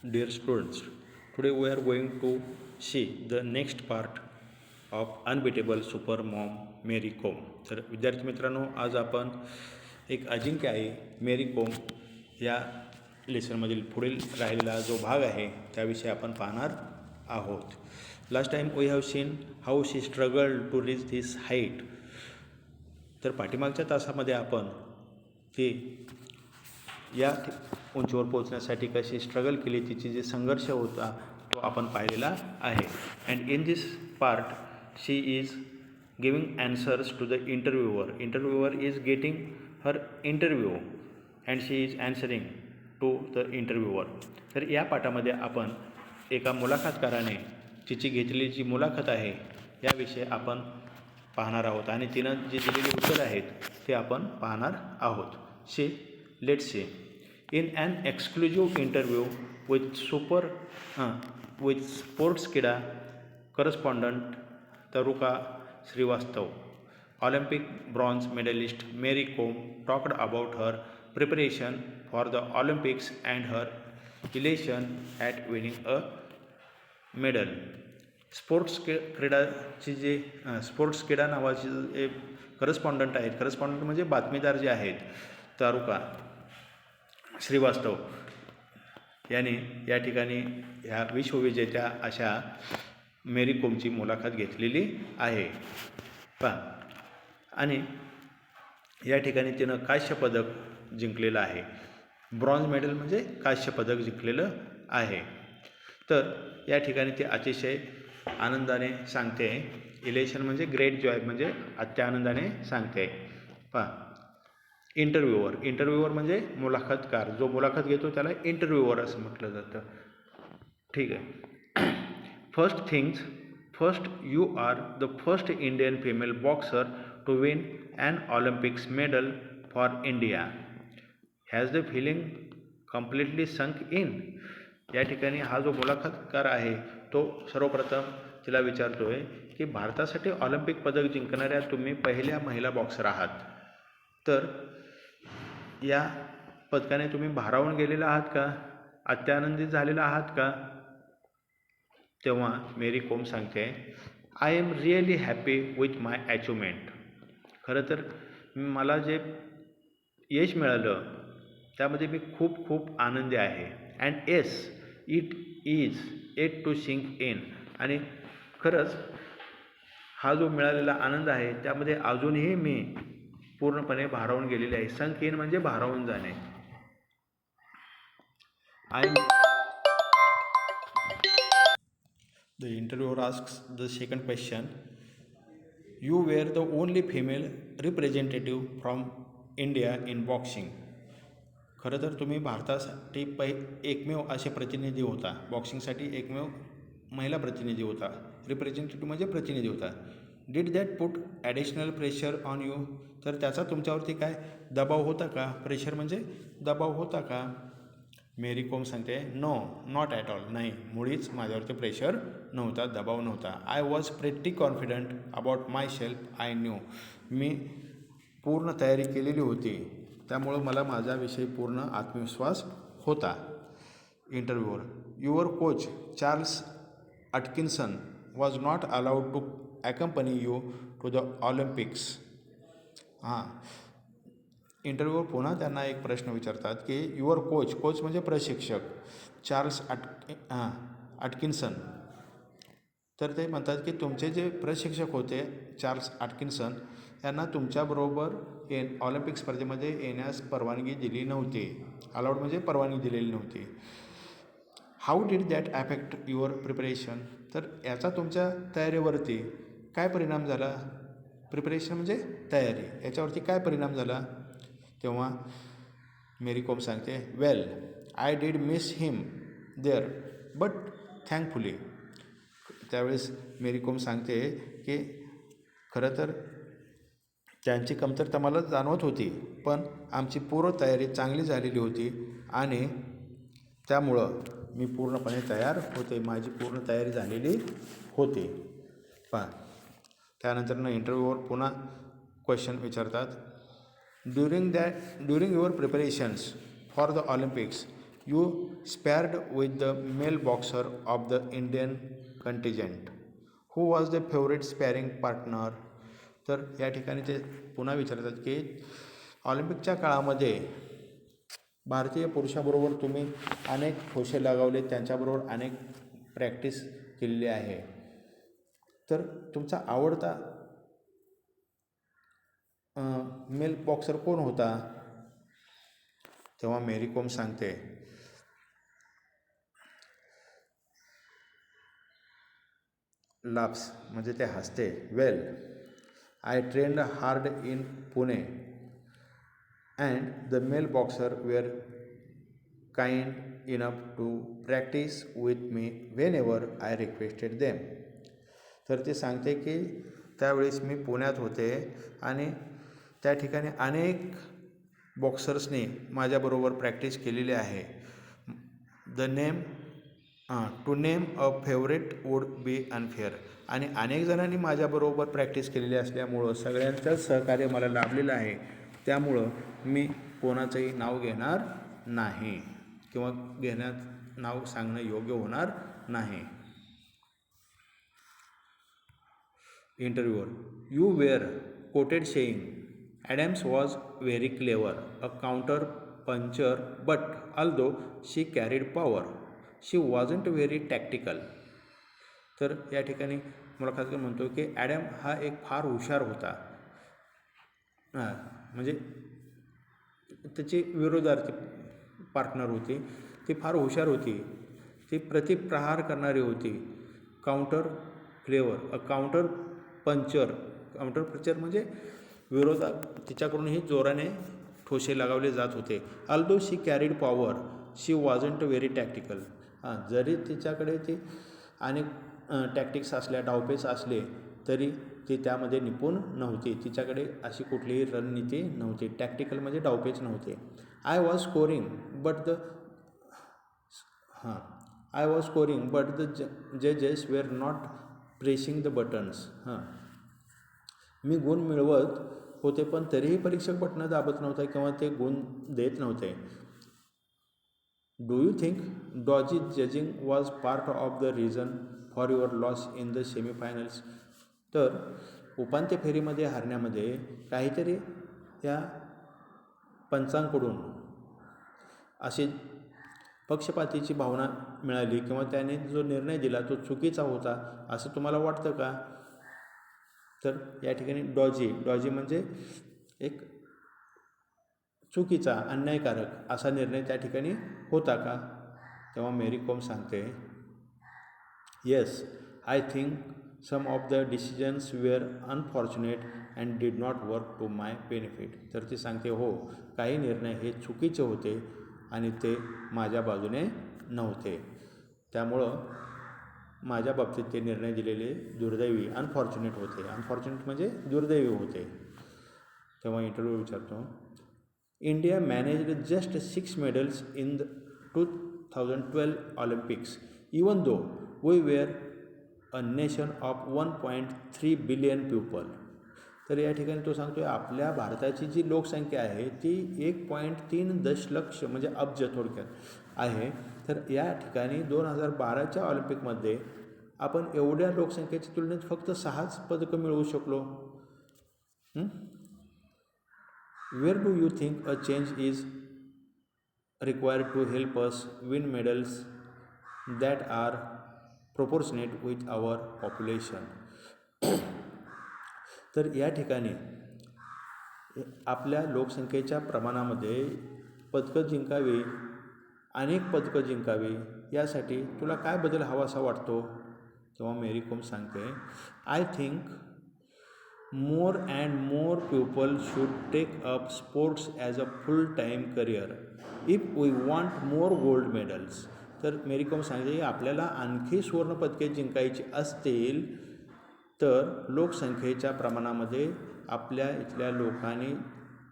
Dear students, today we are going to see the next part of Unbeatable Super Mom Mary Kom. तर विद्यार्थी मित्रांनो, आज आपण एक अजिंक्य आहे मेरी कोम या लेसनमधील पुढील राहिलेला जो भाग आहे त्याविषयी आपण पाहणार आहोत. Last time we have seen how she struggle to reach this height. तर पाठीमागच्या तासामध्ये आपण ती या उंचीवर पोहोचण्यासाठी कशी स्ट्रगल केली, तिची जे संघर्ष होता तो आपण पाहिलेला आहे. And in this part she is giving answers to the interviewer. Interviewer is getting her interview and she is answering to the interviewer. तर या पाठामध्ये आपण एका मुलाखतकाराने तिची घेतलेली जी मुलाखत आहे याविषयी आपण पाहणार आहोत आणि तिनं जी दिलेली उत्तरं आहेत ते आपण पाहणार आहोत. Let's say, in an exclusive interview with Sportskeeda correspondent Taruka Srivastav, Olympic bronze medalist Mary Kom talked about her preparation for the Olympics and her elation at winning a medal. स्पोर्ट्सकेडा नावाचे जे करस्पॉन्डंट आहेत, correspondent म्हणजे बातमीदार जे आहेत, तारुका श्रीवास्तव यांनी या ठिकाणी ह्या विश्वविजेत्या अशा मेरी कोमची मुलाखत घेतलेली आहे आणि या ठिकाणी तिनं कांस्य पदक जिंकलेलं आहे. ब्रॉन्झ मेडल म्हणजे कांस्य पदक जिंकलेलं आहे. तर या ठिकाणी ती अतिशय आनंदाने सांगते. इलेशन म्हणजे ग्रेट जॉय म्हणजे अत्यानंदाने सांगते. इंटरव्ह्यूअर म्हणजे मुलाखतकार, जो मुलाखत घेतो त्याला इंटरव्ह्यूअर असं म्हटलं जातं. ठीक आहे. First you are the first Indian female boxer to win an Olympics medal for India. Has the feeling completely sunk in. या ठिकाणी हा जो मुलाखतकार आहे तो सर्वप्रथम तिला विचारतोय की भारतासाठी ऑलिम्पिक पदक जिंकणाऱ्या तुम्ही पहिल्या महिला बॉक्सर आहात, तर या पदकाने तुम्ही भारावून गेलेला आहात का, अत्यानंदित झालेला आहात का. तेव्हा मेरी कोम सांगते, I am really happy with my achievement. खरं तर मला जे यश मिळालं त्यामध्ये मी खूप आनंदी आहे. And yes it is yet to sink in. आणि खरंच हा जो मिळालेला आनंद आहे त्यामध्ये अजूनही मी पूर्णपणे भारावून गेलेले आहे. संक इन म्हणजे भारावून जाणे. The interviewer asks the second question, you were the only female representative from India in boxing. खरं तर तुम्ही भारतासाठी एकमेव असे प्रतिनिधी होता, बॉक्सिंगसाठी एकमेव महिला प्रतिनिधी होता. रिप्रेझेंटेटिव्ह म्हणजे प्रतिनिधी होता. Did that put additional pressure on you. तर त्याचा तुमच्यावरती काय दबाव होता का. प्रेशर म्हणजे दबाव होता का. मेरी कोम सांगते, नो नॉट ॲट ऑल. नाही, मुळीच माझ्यावरती प्रेशर नव्हता, दबाव नव्हता. I was pretty confident about myself. I knew. मी पूर्ण तयारी केलेली होती, त्यामुळं मला माझ्याविषयी पूर्ण आत्मविश्वास होता. Interviewer, your coach Charles Atkinson was not allowed to accompany you to the Olympics. Interviewer पुन्हा त्यांना एक प्रश्न विचारतात की युअर कोच म्हणजे प्रशिक्षक चार्ल्स अटकिन्सन. तर ते म्हणतात की तुमचे जे प्रशिक्षक होते चार्ल्स अटकिन्सन यांना तुमच्याबरोबर ऑलिम्पिक स्पर्धेमध्ये येण्यास परवानगी दिली नव्हती. अलाउड म्हणजे परवानगी दिलेली नव्हती. How did that affect your preparation. तर याचा तुमच्या तयारीवरती काय परिणाम झाला. प्रिपरेशन म्हणजे तयारी, याच्यावरती काय परिणाम झाला. तेव्हा मेरी कोम सांगते, well I did miss him there but thankfully. त्यावेळेस मेरी कोम सांगते की खरं तर त्यांची कमतरता मला जाणवत होती, पण आमची पूर्व तयारी चांगली झालेली होती आणि त्यामुळं मी पूर्णपणे तयार होते. माझी पूर्ण तयारी झालेली होती. त्यानंतर इंटरव्ह्यूवर पुन्हा क्वेश्चन विचारतात, during your preparations for the Olympics you sparred with the male boxer of the Indian contingent who was the favourite sparring partner. तर या ठिकाणी ते पुन्हा विचारतात की ऑलिम्पिकच्या काळामध्ये भारतीय पुरुषाबरोबर तुम्ही अनेक ठोसे लगावले, त्यांच्याबरोबर अनेक प्रॅक्टिस केलेली आहे, तर तुमचा आवडता मेल बॉक्सर कोण होता. तेव्हा मेरी कोम सांगते लाप्स म्हणजे ते हसते. Well I trained hard in Pune and the male boxer were kind enough to practice with me whenever I requested them. तर ते सांगते की त्यावेळेस मी पुण्यात होते आणि त्या ठिकाणी अनेक बॉक्सर्सने माझ्याबरोबर प्रॅक्टिस केलेली आहे. The name to name a favourite would be unfair. आणि अनेक जणांनी माझ्याबरोबर प्रॅक्टिस केलेली असल्यामुळं सगळ्यांचंच सहकार्य मला लाभलेलं आहे, त्यामुळं मी कोणाचंही नाव घेणार नाही किंवा घेण्यात नाव सांगणं योग्य होणार नाही. Interviewer you were quoted saying Adams was very clever, a counter puncher, but although she carried power she wasn't very tactical. तर या ठिकाणी मुलाखतकार म्हणतो की ॲडम हा एक फार हुशार होता. म्हणजे त्याची विरोधार्थी पार्टनर होती, ती फार हुशार होती, ती प्रतिप्रहार करणारी होती. Counter clever, a counter puncture, counter puncture म्हणजे विरोधात तिच्याकडूनही जोराने ठोसे लगावले जात होते. Although she carried power she wasn't very tactical. जरी तिच्याकडे ती अनेक टॅक्टिक्स असल्या, डावपेच असले, तरी ती त्यामध्ये निपुण नव्हती. तिच्याकडे अशी कुठलीही रणनीती नव्हती. टॅक्टिकल म्हणजे डावपेच नव्हते. I was scoring but the जजेस were not pressing the buttons. मी गुण मिळवत होते, पण तरीही परीक्षक बटणं दाबत नव्हते किंवा ते गुण देत नव्हते. Do you think Doge judging was part of the reason for your loss in the semi-finals. तर उपांत्य फेरीमध्ये हारण्यामध्ये काहीतरी या पंचांकडून अशी पक्षपातीची भावना मिळाली किंवा त्याने जो निर्णय दिला तो चुकीचा होता असं तुम्हाला वाटतं का. तर या ठिकाणी डॉजी म्हणजे एक चुकीचा, अन्यायकारक असा निर्णय त्या ठिकाणी होता का. तेव्हा मेरी कोम सांगते yes I think some of the decisions were unfortunate and did not work to my benefit. तर ती सांगते हो, काही निर्णय हे चुकीचे होते आणि ते माझ्या बाजूने नव्हते, त्यामुळं माझ्या बाबतीत ते निर्णय दिलेले दुर्दैवी, अनफॉर्च्युनेट होते. अनफॉर्च्युनेट म्हणजे दुर्दैवी होते. तेव्हा इंटरव्ह्यू विचारतो India managed just 6 medals in the 2012 Olympics even though we were a nation of 1.3 billion people. तर या ठिकाणी तो सांगतो आहे आपल्या भारताची जी लोकसंख्या आहे ती 1.3 दशलक्ष म्हणजे अब्ज थोडक्यात आहे. तर या ठिकाणी 2012च्या ऑलिम्पिकमध्ये आपण एवढ्या लोकसंख्येच्या तुलनेत फक्त 6च पदकं मिळवू शकलो. Where do you think a change is required to help us win medals that are proportionate with our population. तर या ठिकाणी आपल्या लोकसंख्येच्या प्रमाणामध्ये पदकं जिंकावी, अनेक पदकं जिंकावी, यासाठी तुला काय बदल हवासा वाटतो. तेव्हा मेरी कोम सांगते I think more and more people should take up sports as a full time career if we want more gold medals. तर मेरी कोम सांगते की आपल्याला आणखी सुवर्णपदके जिंकायची असतील तर लोकसंख्येच्या प्रमाणामध्ये आपल्या इथल्या लोकांनी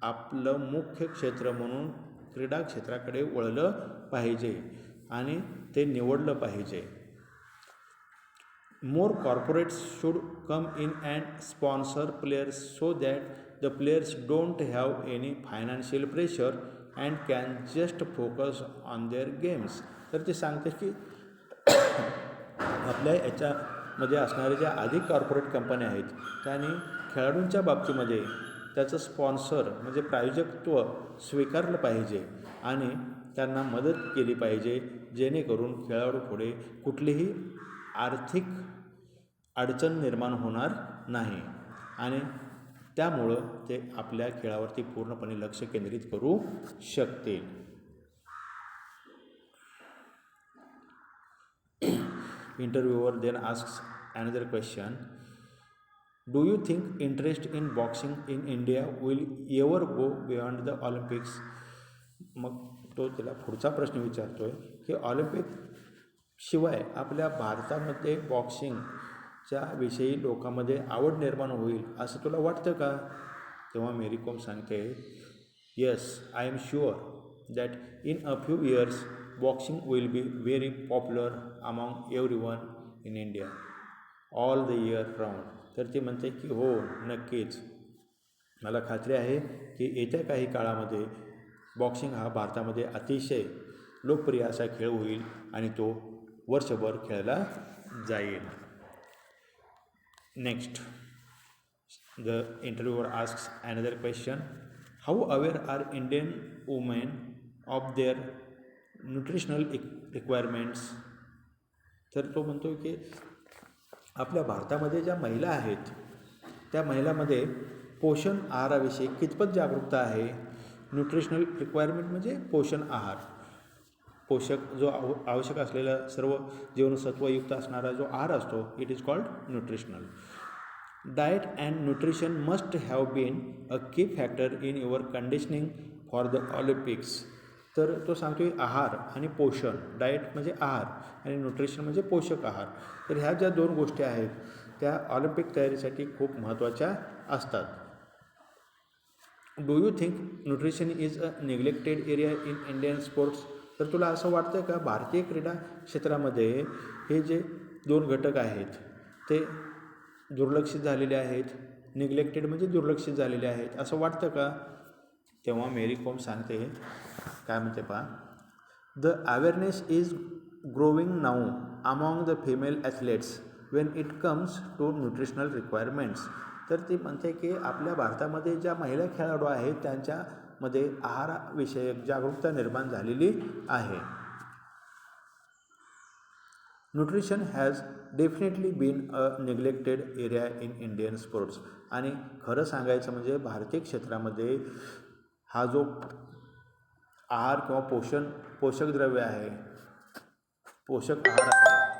आपलं मुख्य क्षेत्र म्हणून क्रीडा क्षेत्राकडे वळलं पाहिजे आणि ते निवडलं पाहिजे. More corporates should come in and sponsor players so that the players don't have any financial pressure and can just focus on their games. तर ते सांगते की आपल्या याच्यामध्ये असणाऱ्या ज्या अधिक कॉर्पोरेट कंपन्या आहेत त्याने खेळाडूंच्या बाबतीमध्ये त्याचं स्पॉन्सर म्हणजे प्रायोजकत्व स्वीकारलं पाहिजे आणि त्यांना मदत केली पाहिजे, जेणेकरून खेळाडू पुढे कुठलीही आर्थिक अडचण निर्माण होणार नाही आणि त्यामुळं ते आपल्या खेळावरती पूर्णपणे लक्ष केंद्रित करू शकतील. Interviewer then asks another question, do you think interest in boxing in India will ever go beyond the Olympics. मग तो त्याला पुढचा प्रश्न विचारतो आहे की ऑलिम्पिक शिवाय आपल्या भारतामध्ये बॉक्सिंगच्या विषयी लोकांमध्ये आवड निर्माण होईल असं तुला वाटतं का. तेव्हा मेरी कोम सांगते, yes, I am sure that in a few years boxing will be very popular among everyone in India all the year round. तर ती म्हणते की हो, नक्कीच मला खात्री आहे की येत्या काही काळामध्ये बॉक्सिंग हा भारतामध्ये अतिशय लोकप्रिय असा खेळ होईल आणि तो वर्षभर खेळला जाईल. Next, the interviewer asks another question, how aware are Indian women of their nutritional requirements. तर तो म्हणतो की आपल्या भारतामध्ये ज्या महिला आहेत त्या महिलांमध्ये पोषण आहाराविषयी कितपत जागरूकता आहे. न्यूट्रिशनल रिक्वायरमेंट म्हणजे पोषण आहार, पोषक जो आवश्यक असलेला सर्व जीवनसत्वयुक्त असणारा जो आहार असतो, it is called nutritional. Diet and nutrition must have been a key factor in your conditioning for the Olympics. तर तो सांगतो की आहार आणि पोषण, डाएट म्हणजे आहार आणि न्यूट्रिशन म्हणजे पोषक आहार, तर ह्या ज्या दोन गोष्टी आहेत त्या ऑलिम्पिक तयारीसाठी खूप महत्त्वाच्या असतात. Do you think nutrition is a neglected area in Indian sports. तर तुला असं वाटतं का भारतीय क्रीडा क्षेत्रामध्ये हे जे दोन घटक आहेत ते दुर्लक्षित झालेले आहेत. निग्लेक्टेड म्हणजे दुर्लक्षित झालेले आहेत असं वाटतं का. तेव्हा मेरी कोम सांगते, काय म्हणते पहा, the awareness is growing now among the female athletes when it comes to nutritional requirements. तर ती म्हणते की आपल्या भारतामध्ये ज्या महिला खेळाडू आहेत त्यांच्यामध्ये आहाराविषयक जागरूकता निर्माण झालेली आहे. Nutrition has definitely been a neglected area in Indian sports. आणि खरं सांगायचं म्हणजे भारतीय क्षेत्रामध्ये हा जो आहार किंवा पोषक द्रव्य आहे, पोषक आहार आहे